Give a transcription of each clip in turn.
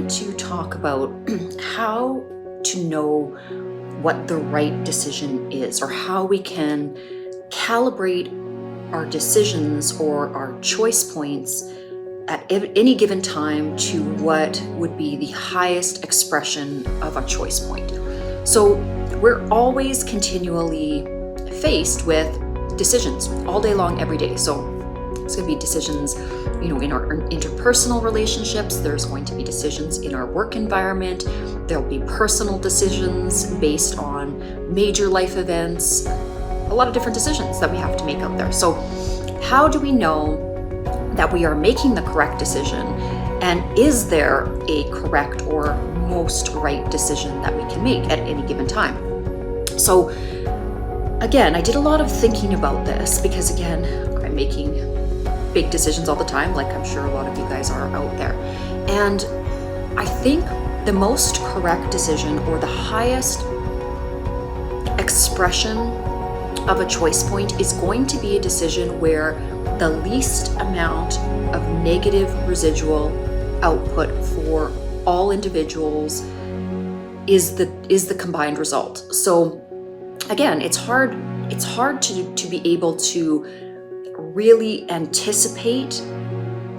wanted to talk about how to know what the right decision is, or how we can calibrate our decisions or our choice points at any given time to what would be the highest expression of a choice point. So we're always continually faced with decisions all day long, every day. So it's going to be decisions, in our interpersonal relationships. There's going to be decisions in our work environment. There'll be personal decisions based on major life events. A lot of different decisions that we have to make out there. So how do we know that we are making the correct decision? And is there a correct or most right decision that we can make at any given time? So again, I did a lot of thinking about this because again, I'm making big decisions all the time, like I'm sure a lot of you guys are out there. And I think the most correct decision, or the highest expression of a choice point, is going to be a decision where the least amount of negative residual output for all individuals is the combined result. So again, it's hard to be able to really anticipate,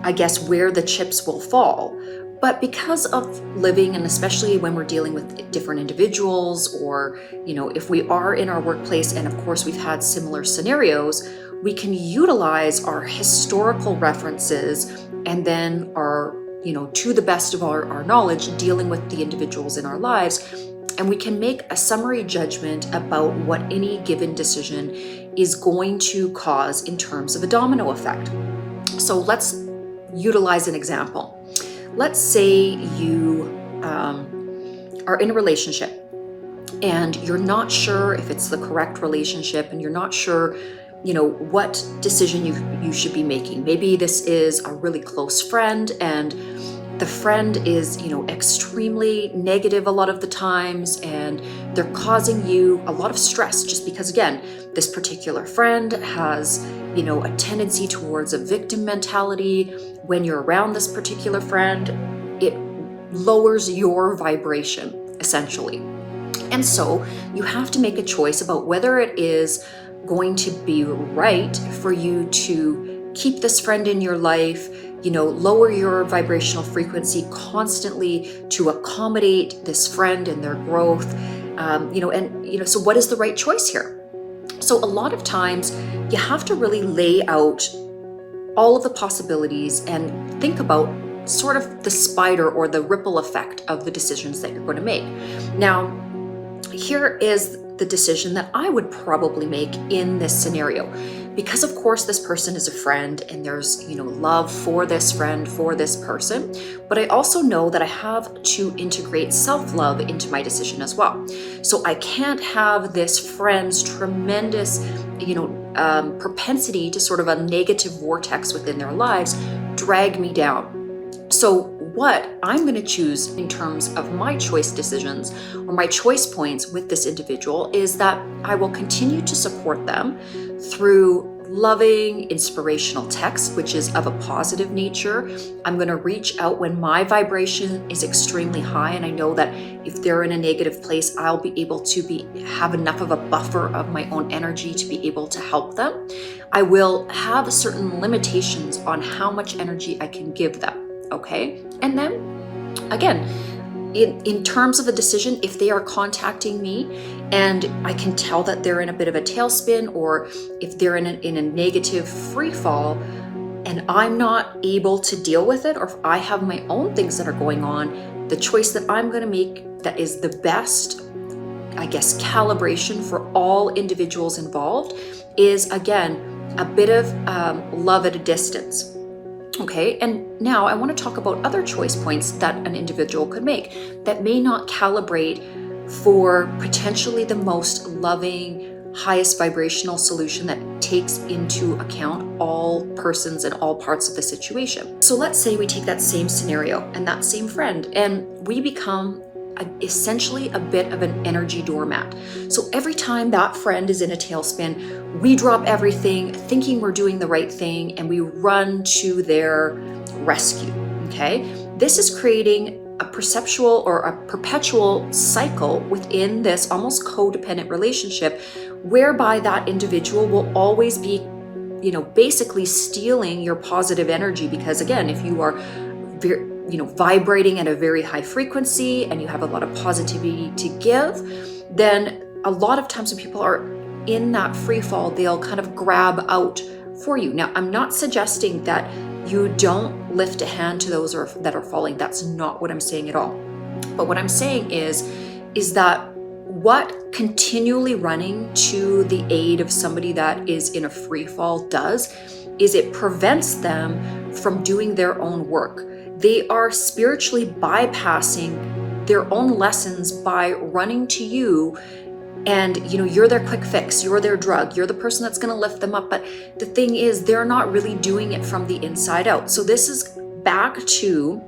I guess, where the chips will fall. But because of living, and especially when we're dealing with different individuals, or, if we are in our workplace, and of course we've had similar scenarios, we can utilize our historical references and then our, to the best of our knowledge, dealing with the individuals in our lives. And we can make a summary judgment about what any given decision is going to cause in terms of a domino effect. So let's utilize an example. Let's say you are in a relationship and you're not sure if it's the correct relationship, and you're not sure, what decision you should be making. Maybe this is a really close friend, and the friend is, extremely negative a lot of the times, and they're causing you a lot of stress just because, again, this particular friend has, a tendency towards a victim mentality. When you're around this particular friend, it lowers your vibration, essentially. And so you have to make a choice about whether it is going to be right for you to keep this friend in your life, lower your vibrational frequency constantly to accommodate this friend and their growth, so what is the right choice here? So a lot of times you have to really lay out all of the possibilities and think about sort of the spider or the ripple effect of the decisions that you're going to make. Now, here is the decision that I would probably make in this scenario. Because of course this person is a friend, and there's, love for this friend, for this person, but I also know that I have to integrate self-love into my decision as well. So I can't have this friend's tremendous, propensity to sort of a negative vortex within their lives drag me down. So what I'm going to choose in terms of my choice decisions or my choice points with this individual is that I will continue to support them through loving, inspirational text, which is of a positive nature. I'm going to reach out when my vibration is extremely high, and I know that if they're in a negative place, I'll be able to have enough of a buffer of my own energy to be able to help them. I will have certain limitations on how much energy I can give them. Okay. And then again, in terms of a decision, if they are contacting me and I can tell that they're in a bit of a tailspin, or if they're in a negative free fall and I'm not able to deal with it, or if I have my own things that are going on, the choice that I'm going to make that is the best, I guess, calibration for all individuals involved is, again, a bit of love at a distance. Okay, and now I want to talk about other choice points that an individual could make that may not calibrate for potentially the most loving, highest vibrational solution that takes into account all persons and all parts of the situation. So let's say we take that same scenario and that same friend, and we become essentially a bit of an energy doormat. So every time that friend is in a tailspin, we drop everything, thinking we're doing the right thing, and we run to their rescue. Okay, this is creating a perceptual or a perpetual cycle within this almost codependent relationship, whereby that individual will always be, basically stealing your positive energy. Because again, if you are vibrating at a very high frequency and you have a lot of positivity to give, then a lot of times when people are in that free fall, they'll kind of grab out for you. Now, I'm not suggesting that you don't lift a hand to those that are falling. That's not what I'm saying at all. But what I'm saying is that what continually running to the aid of somebody that is in a free fall does is it prevents them from doing their own work. They are spiritually bypassing their own lessons by running to you. And you're their quick fix, you're their drug, you're the person that's going to lift them up. But the thing is, they're not really doing it from the inside out. So this is back to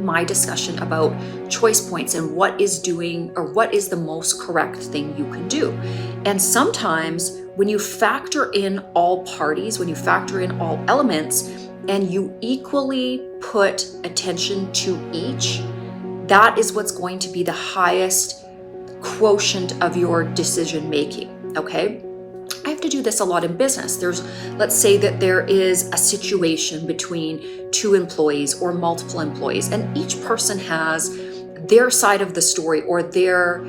my discussion about choice points and what is the most correct thing you can do. And sometimes when you factor in all parties, when you factor in all elements, and you equally put attention to each, that is what's going to be the highest quotient of your decision making. Okay, I have to do this a lot in business. Let's say that there is a situation between two employees or multiple employees, and each person has their side of the story or their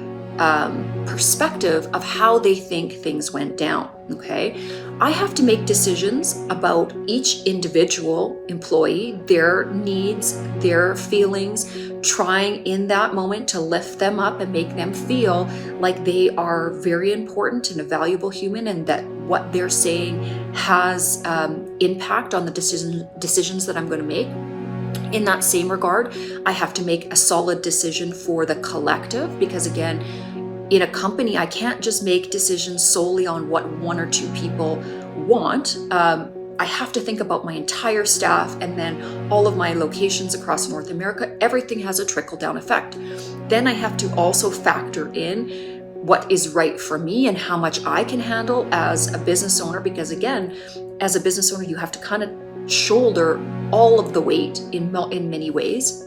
perspective of how they think things went down. Okay, I have to make decisions about each individual employee, their needs, their feelings, trying in that moment to lift them up and make them feel like they are very important and a valuable human, and that what they're saying has impact on the decisions that I'm going to make. In that same regard, I have to make a solid decision for the collective, because again, in a company, I can't just make decisions solely on what one or two people want. I have to think about my entire staff and then all of my locations across North America. Everything has a trickle-down effect. Then I have to also factor in what is right for me and how much I can handle as a business owner, because again, as a business owner, you have to kind of shoulder all of the weight in many ways.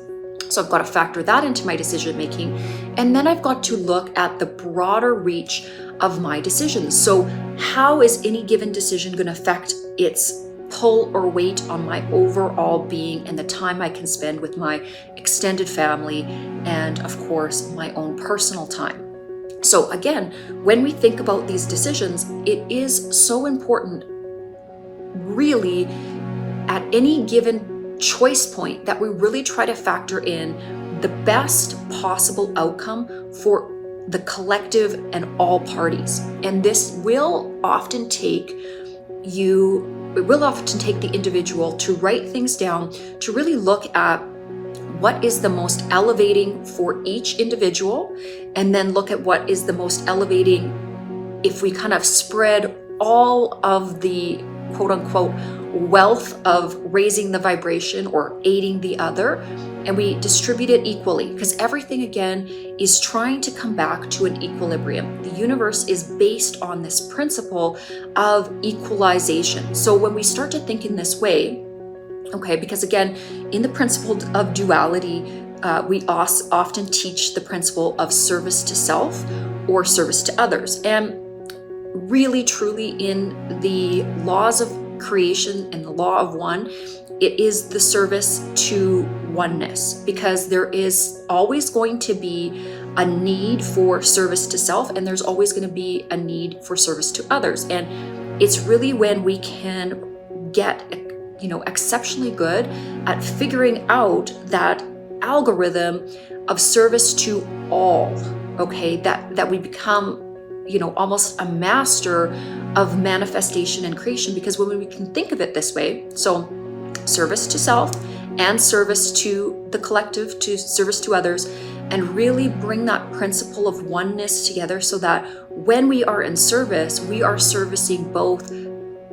So I've got to factor that into my decision making. And then I've got to look at the broader reach of my decisions. So how is any given decision going to affect its pull or weight on my overall being and the time I can spend with my extended family and, of course, my own personal time? So again, when we think about these decisions, it is so important, really, at any given choice point, that we really try to factor in the best possible outcome for the collective and all parties. And this will often take the individual to write things down, to really look at what is the most elevating for each individual, and then look at what is the most elevating if we kind of spread all of the quote-unquote wealth of raising the vibration or aiding the other, and we distribute it equally, because everything again is trying to come back to an equilibrium. The universe is based on this principle of equalization. So when we start to think in this way, okay, because again, in the principle of duality, we often teach the principle of service to self or service to others. And really, truly, in the laws of creation and the law of one, it is the service to oneness, because there is always going to be a need for service to self, and there's always going to be a need for service to others. And it's really when we can get exceptionally good at figuring out that algorithm of service to all, okay, that we become almost a master of manifestation and creation. Because when we can think of it this way, so service to self and service to the collective, to service to others, and really bring that principle of oneness together, so that when we are in service, we are servicing both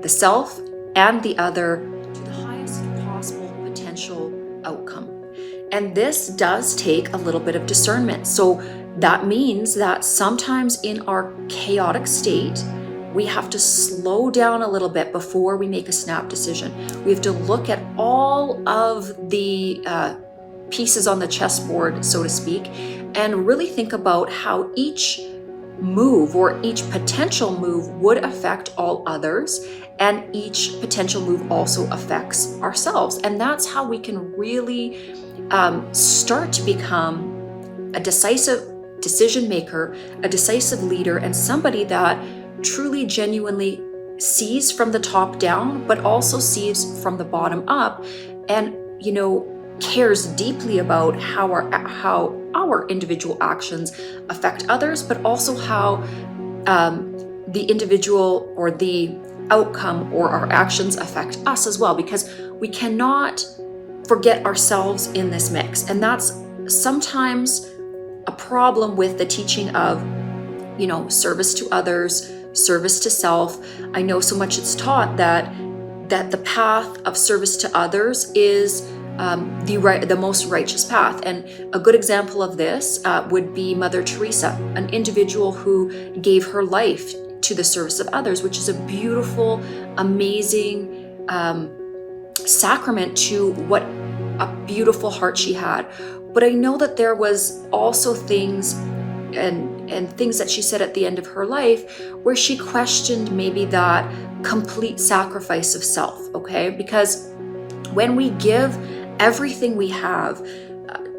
the self and the other to the highest possible potential outcome. And this does take a little bit of discernment. So that means that sometimes in our chaotic state, we have to slow down a little bit before we make a snap decision. We have to look at all of the pieces on the chessboard, so to speak, and really think about how each move or each potential move would affect all others, and each potential move also affects ourselves. And that's how we can really start to become a decisive decision maker, a decisive leader, and somebody that truly genuinely sees from the top down, but also sees from the bottom up, and cares deeply about how our individual actions affect others, but also how the individual or the outcome or our actions affect us as well, because we cannot forget ourselves in this mix. And that's sometimes a problem with the teaching of service to others, service to self. I know so much it's taught that the path of service to others is the most righteous path. And a good example of this would be Mother Teresa, an individual who gave her life to the service of others, which is a beautiful, amazing sacrament to what a beautiful heart she had. But I know that there was also things and things that she said at the end of her life where she questioned maybe that complete sacrifice of self, okay? Because when we give everything we have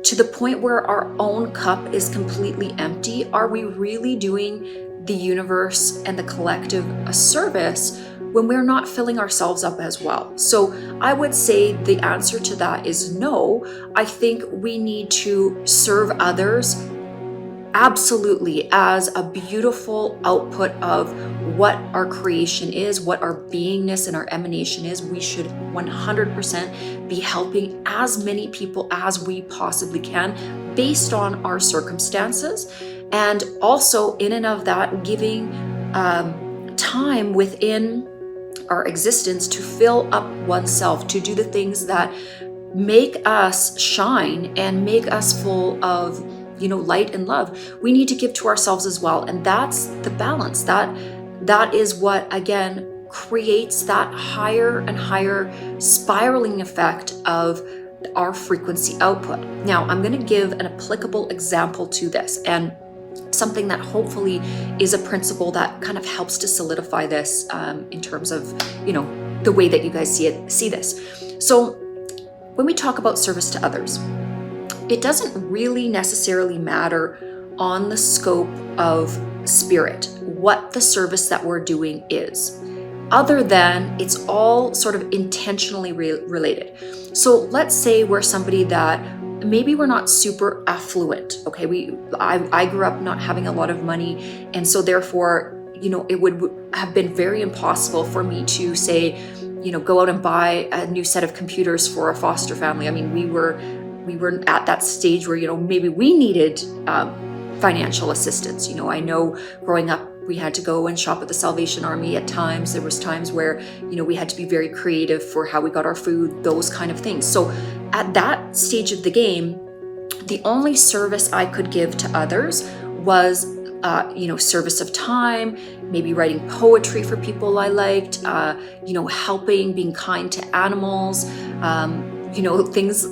to the point where our own cup is completely empty, are we really doing the universe and the collective a service when we're not filling ourselves up as well? So I would say the answer to that is no. I think we need to serve others absolutely as a beautiful output of what our creation is, what our beingness and our emanation is. We should 100% be helping as many people as we possibly can based on our circumstances, and also in and of that giving time within our existence to fill up oneself, to do the things that make us shine and make us full of light and love. We need to give to ourselves as well. And that's the balance. That is what, again, creates that higher and higher spiraling effect of our frequency output. Now, I'm going to give an applicable example to this, and something that hopefully is a principle that kind of helps to solidify this in terms of, the way that you guys see this. So when we talk about service to others, it doesn't really necessarily matter on the scope of spirit what the service that we're doing is, other than it's all sort of intentionally related. So let's say we're somebody that maybe we're not super affluent, okay? I grew up not having a lot of money, and so therefore, it would have been very impossible for me to say, go out and buy a new set of computers for a foster family. I mean, we were at that stage where, maybe we needed financial assistance. I know growing up, we had to go and shop at the Salvation Army at times. There was times where, we had to be very creative for how we got our food, those kind of things. So at that stage of the game, the only service I could give to others was, service of time, maybe writing poetry for people I liked, helping, being kind to animals, things,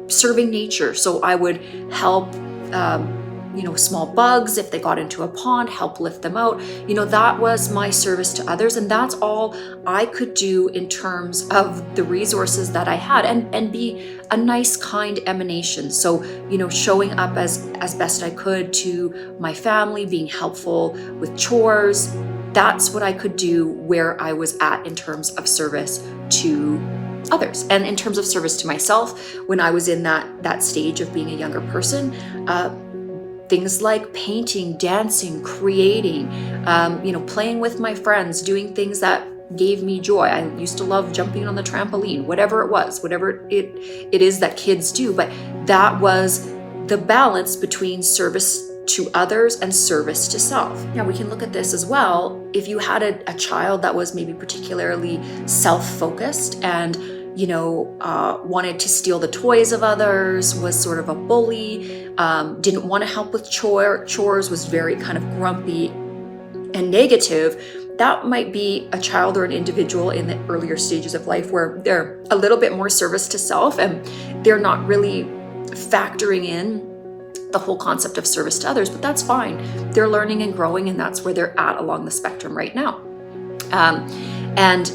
serving nature. So I would help, small bugs if they got into a pond, help lift them out. That was my service to others. And that's all I could do in terms of the resources that I had, and be a nice, kind emanation. So, showing up as best I could to my family, being helpful with chores. That's what I could do where I was at in terms of service to others. And in terms of service to myself, when I was in that stage of being a younger person, things like painting, dancing, creating, playing with my friends, doing things that gave me joy. I used to love jumping on the trampoline, whatever it was, whatever it is that kids do. But that was the balance between service to others and service to self. Now we can look at this as well. If you had a child that was maybe particularly self-focused and wanted to steal the toys of others, was sort of a bully, didn't want to help with chores, was very kind of grumpy and negative, that might be a child or an individual in the earlier stages of life where they're a little bit more service to self, and they're not really factoring in the whole concept of service to others, but that's fine. They're learning and growing, and that's where they're at along the spectrum right now. And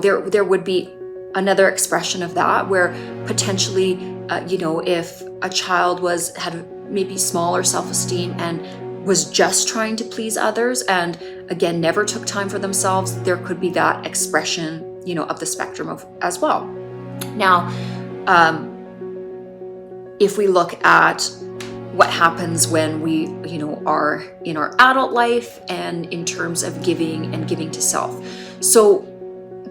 there would be another expression of that where potentially, if a child had maybe smaller self-esteem and was just trying to please others, and again never took time for themselves, there could be that expression, of the spectrum as well. Now, if we look at what happens when we, are in our adult life and in terms of giving and giving to self. So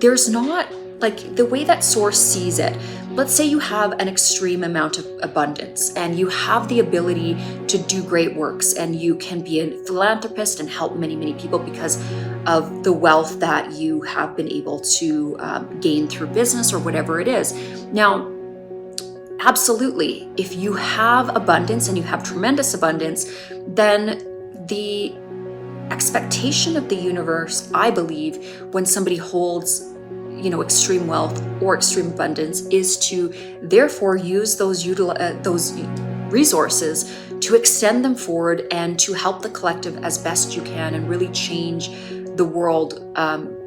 there's not, like, the way that Source sees it, let's say you have an extreme amount of abundance and you have the ability to do great works and you can be a philanthropist and help many, many people because of the wealth that you have been able to gain through business or whatever it is. Now, absolutely, if you have abundance and you have tremendous abundance, then the expectation of the universe, I believe, when somebody holds extreme wealth or extreme abundance, is to therefore use those resources to extend them forward and to help the collective as best you can and really change the world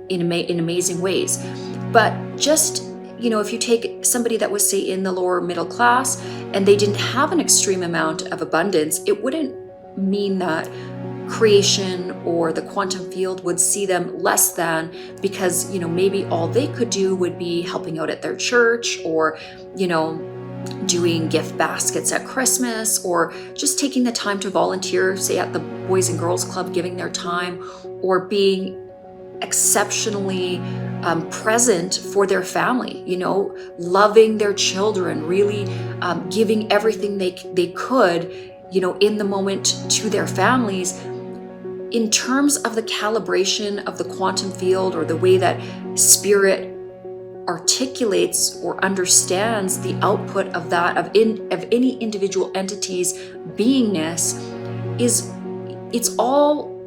in amazing ways. But just, if you take somebody that was, say, in the lower middle class and they didn't have an extreme amount of abundance, it wouldn't mean that creation or the quantum field would see them less than because, maybe all they could do would be helping out at their church or, doing gift baskets at Christmas or just taking the time to volunteer, say at the Boys and Girls Club, giving their time or being exceptionally present for their family, loving their children, really giving everything they could, in the moment to their families. In terms of the calibration of the quantum field or the way that spirit articulates or understands the output of that of any individual entity's beingness, it's all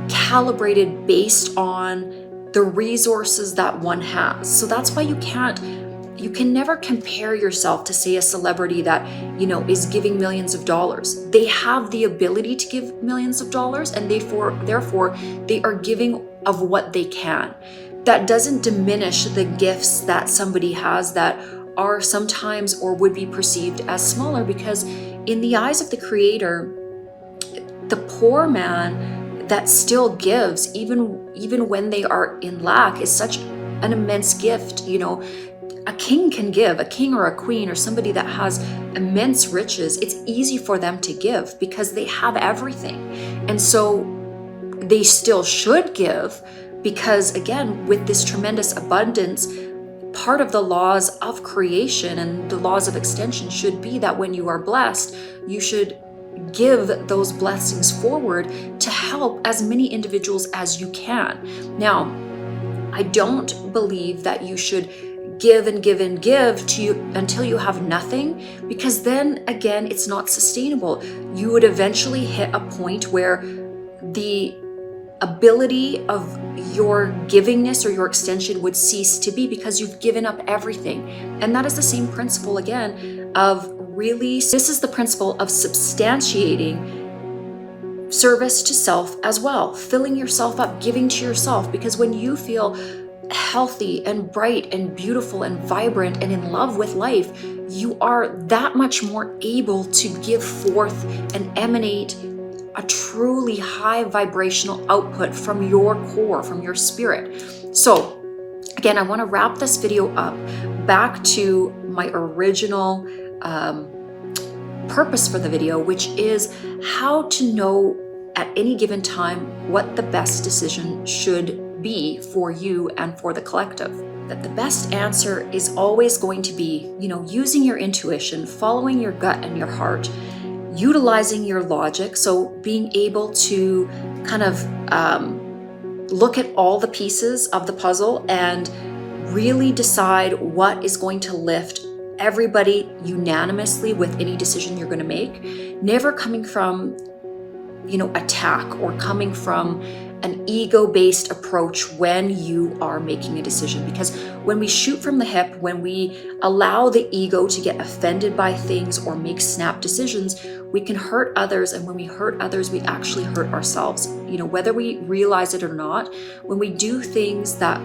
calibrated based on the resources that one has. So that's why you can never compare yourself to, say, a celebrity that, is giving millions of dollars. They have the ability to give millions of dollars, and therefore they are giving of what they can. That doesn't diminish the gifts that somebody has that are sometimes or would be perceived as smaller, because in the eyes of the Creator, the poor man that still gives, even when they are in lack, is such an immense gift. A king can give, a king or a queen or somebody that has immense riches. It's easy for them to give because they have everything. And so they still should give because, again, with this tremendous abundance, part of the laws of creation and the laws of extension should be that when you are blessed, you should give those blessings forward to help as many individuals as you can. Now, I don't believe that you should give and give and give to you until you have nothing, because then again, it's not sustainable. You would eventually hit a point where the ability of your givingness or your extension would cease to be because you've given up everything. And that is the same principle again of really, this is the principle of substantiating service to self as well, filling yourself up, giving to yourself, because when you feel healthy and bright and beautiful and vibrant and in love with life, you are that much more able to give forth and emanate a truly high vibrational output from your core, from your spirit. So again, I want to wrap this video up back to my original purpose for the video, which is how to know at any given time what the best decision should be for you and for the collective. That the best answer is always going to be, using your intuition, following your gut and your heart, utilizing your logic. So being able to kind of look at all the pieces of the puzzle and really decide what is going to lift everybody unanimously with any decision you're going to make. Never coming from, attack or coming from an ego-based approach when you are making a decision. Because when we shoot from the hip, when we allow the ego to get offended by things or make snap decisions, we can hurt others. And when we hurt others, we actually hurt ourselves. Whether we realize it or not, when we do things that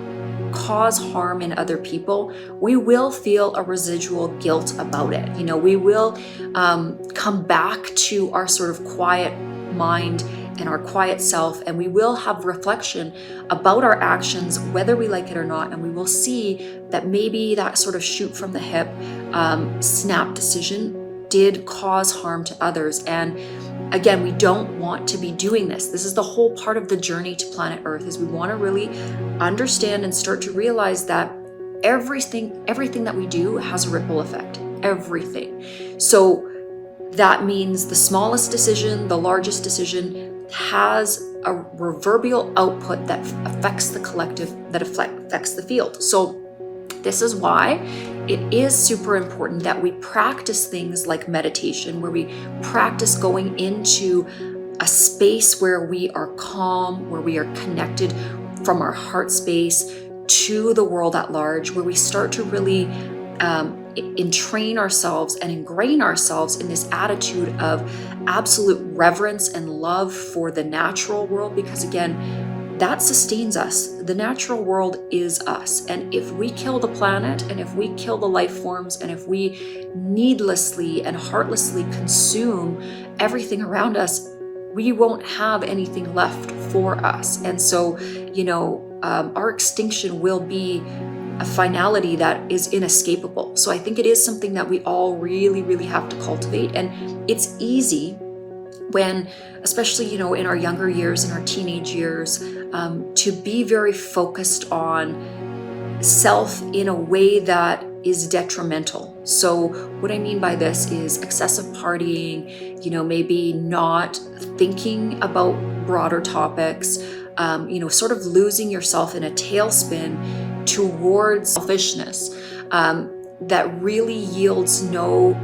cause harm in other people, we will feel a residual guilt about it. We will come back to our sort of quiet mind and our quiet self, and we will have reflection about our actions, whether we like it or not, and we will see that maybe that sort of shoot from the hip snap decision did cause harm to others. And again, we don't want to be doing this. This is the whole part of the journey to planet Earth, is we want to really understand and start to realize that everything that we do has a ripple effect. Everything. So that means the smallest decision, the largest decision, has a reverberal output that affects the collective, that affects the field. So this is why it is super important that we practice things like meditation, where we practice going into a space where we are calm, where we are connected from our heart space to the world at large, where we start to really entrain ourselves and ingrain ourselves in this attitude of absolute reverence and love for the natural world, because again, that sustains us. The natural world is us. And if we kill the planet, and if we kill the life forms, and if we needlessly and heartlessly consume everything around us, we won't have anything left for us. And so, our extinction will be a finality that is inescapable. So I think it is something that we all really, really have to cultivate. And it's easy when, especially, in our younger years, in our teenage years, to be very focused on self in a way that is detrimental. So what I mean by this is excessive partying, maybe not thinking about broader topics, sort of losing yourself in a tailspin towards selfishness that really yields no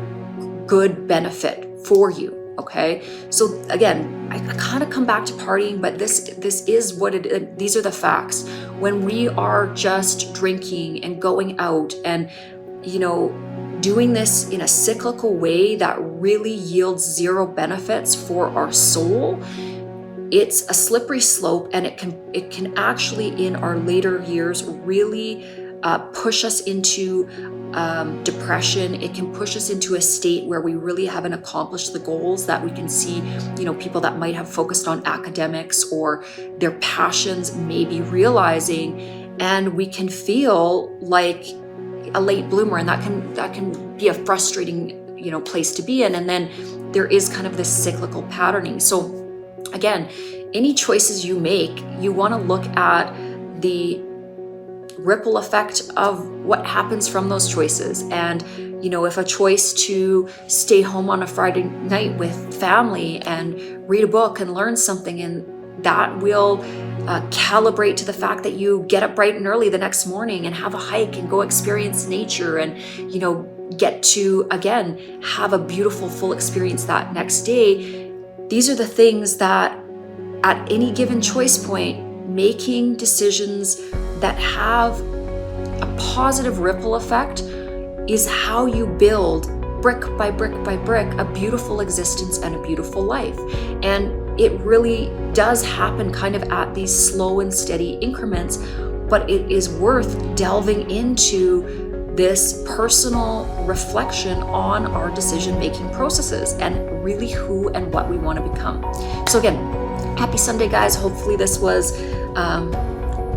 good benefit for you. Okay, so again, I kind of come back to partying, but this is what it. These are the facts. When we are just drinking and going out and doing this in a cyclical way that really yields zero benefits for our soul, it's a slippery slope, and it can actually in our later years really push us into depression. It can push us into a state where we really haven't accomplished the goals that we can see, people that might have focused on academics or their passions maybe realizing, and we can feel like a late bloomer, and that can be a frustrating, place to be in. And then there is kind of this cyclical patterning. So again, any choices you make, you want to look at the ripple effect of what happens from those choices. And if a choice to stay home on a Friday night with family and read a book and learn something, and that will calibrate to the fact that you get up bright and early the next morning and have a hike and go experience nature, and get to again have a beautiful full experience that next day. These are the things that at any given choice point, making decisions that have a positive ripple effect is how you build brick by brick by brick a beautiful existence and a beautiful life. And it really does happen kind of at these slow and steady increments, but it is worth delving into this personal reflection on our decision-making processes and really who and what we want to become. So again, happy Sunday, guys. Hopefully this was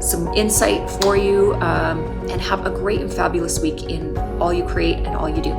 some insight for you, and have a great and fabulous week in all you create and all you do.